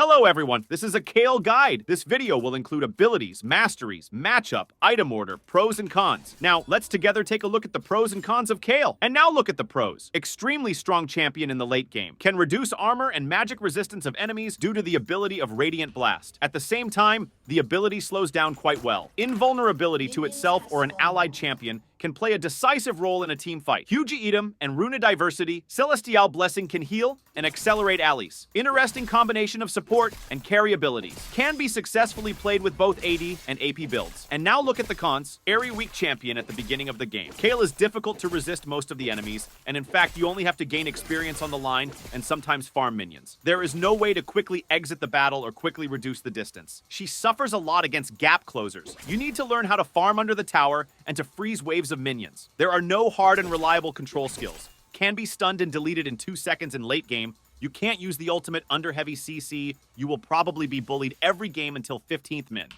Hello everyone, this is a Kayle guide. This video will include abilities, masteries, matchup, item order, pros and cons. Now, let's together take a look at the pros and cons of Kayle. And now look at the pros. Extremely strong champion in the late game. Can reduce armor and magic resistance of enemies due to the ability of Radiant Blast. At the same time, the ability slows down quite well. Invulnerability to itself or an allied champion can play a decisive role in a team fight. Huge Edom and Runa Diversity, Celestial Blessing can heal and accelerate allies. Interesting combination of support and carry abilities. Can be successfully played with both AD and AP builds. And now look at the cons. Airy weak champion at the beginning of the game. Kayle is difficult to resist most of the enemies, and in fact, you only have to gain experience on the line and sometimes farm minions. There is no way to quickly exit the battle or quickly reduce the distance. She suffers a lot against gap closers. You need to learn how to farm under the tower and to freeze waves of minions. There are no hard and reliable control skills. Can be stunned and deleted in 2 seconds in late game. You can't use the ultimate under heavy CC. You will probably be bullied every game until 15th min.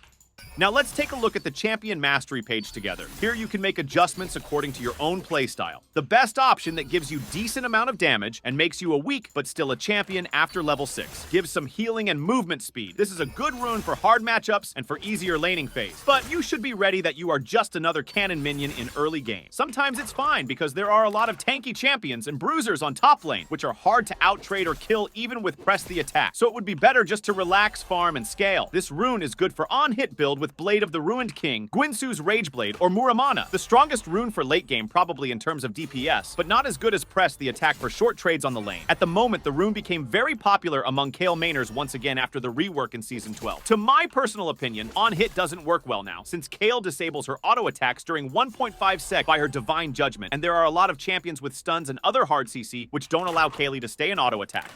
Now let's take a look at the champion mastery page together. Here you can make adjustments according to your own playstyle. The best option that gives you decent amount of damage and makes you a weak but still a champion after level 6. Gives some healing and movement speed. This is a good rune for hard matchups and for easier laning phase. But you should be ready that you are just another cannon minion in early game. Sometimes it's fine because there are a lot of tanky champions and bruisers on top lane, which are hard to outtrade or kill even with press the attack. So it would be better just to relax, farm, and scale. This rune is good for on-hit build with Blade of the Ruined King, Guinsoo's Rage Blade, or Muramana. The strongest rune for late game probably in terms of DPS, but not as good as Press the attack for short trades on the lane. At the moment, the rune became very popular among Kayle mainers once again after the rework in Season 12. To my personal opinion, on-hit doesn't work well now, since Kayle disables her auto attacks during 1.5 sec by her Divine Judgment, and there are a lot of champions with stuns and other hard CC which don't allow Kayle to stay in auto attack.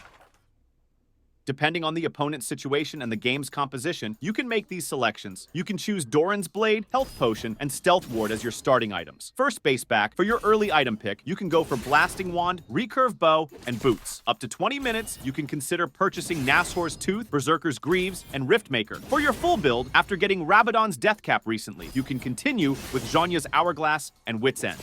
Depending on the opponent's situation and the game's composition, you can make these selections. You can choose Doran's Blade, Health Potion, and Stealth Ward as your starting items. First base back, for your early item pick, you can go for Blasting Wand, Recurve Bow, and Boots. Up to 20 minutes, you can consider purchasing Nashor's Tooth, Berserker's Greaves, and Riftmaker. For your full build, after getting Rabadon's Death Cap recently, you can continue with Zhonya's Hourglass and Wit's End.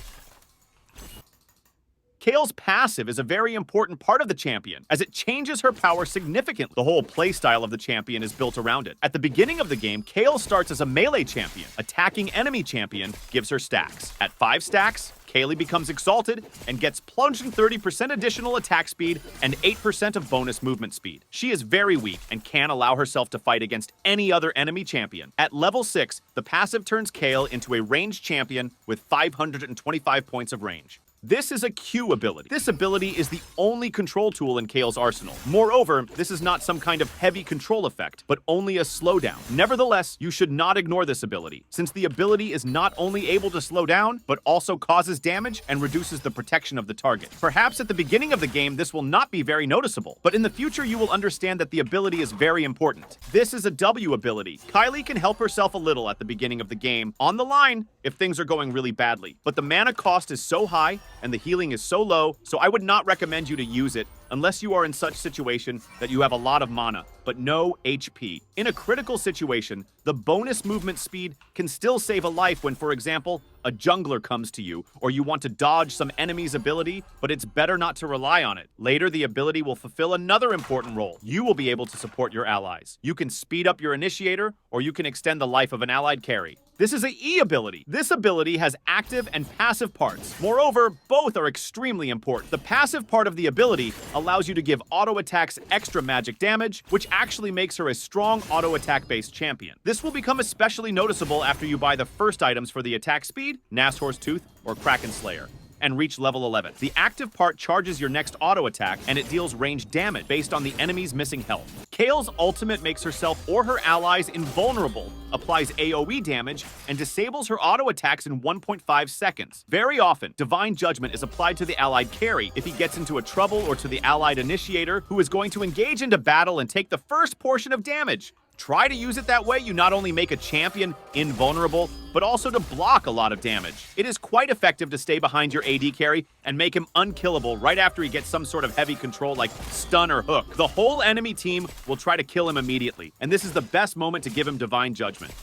Kayle's passive is a very important part of the champion, as it changes her power significantly. The whole playstyle of the champion is built around it. At the beginning of the game, Kayle starts as a melee champion. Attacking enemy champion gives her stacks. At 5 stacks, Kayle becomes exalted and gets plunging 30% additional attack speed and 8% of bonus movement speed. She is very weak and can't allow herself to fight against any other enemy champion. At level 6, the passive turns Kayle into a ranged champion with 525 points of range. This is a Q ability. This ability is the only control tool in Kayle's arsenal. Moreover, this is not some kind of heavy control effect, but only a slowdown. Nevertheless, you should not ignore this ability, since the ability is not only able to slow down, but also causes damage and reduces the protection of the target. Perhaps at the beginning of the game, this will not be very noticeable, but in the future, you will understand that the ability is very important. This is a W ability. Kayle can help herself a little at the beginning of the game, on the line, if things are going really badly. But the mana cost is so high, and the healing is so low, so I would not recommend you to use it unless you are in such situation that you have a lot of mana, but no HP. In a critical situation, the bonus movement speed can still save a life when, for example, a jungler comes to you, or you want to dodge some enemy's ability, but it's better not to rely on it. Later, the ability will fulfill another important role. You will be able to support your allies. You can speed up your initiator, or you can extend the life of an allied carry. This is an E ability. This ability has active and passive parts. Moreover, both are extremely important. The passive part of the ability allows you to give auto attacks extra magic damage, which actually makes her a strong auto attack based champion. This will become especially noticeable after you buy the first items for the attack speed, Nashor's Tooth, or Kraken Slayer, and reach level 11. The active part charges your next auto attack, and it deals ranged damage based on the enemy's missing health. Kayle's ultimate makes herself or her allies invulnerable, applies AoE damage, and disables her auto attacks in 1.5 seconds. Very often, Divine Judgment is applied to the allied carry if he gets into a trouble, or to the allied initiator, who is going to engage into battle and take the first portion of damage. Try to use it that way. You not only make a champion invulnerable, but also to block a lot of damage. It is quite effective to stay behind your AD carry and make him unkillable right after he gets some sort of heavy control like stun or hook. The whole enemy team will try to kill him immediately, and this is the best moment to give him Divine Judgment.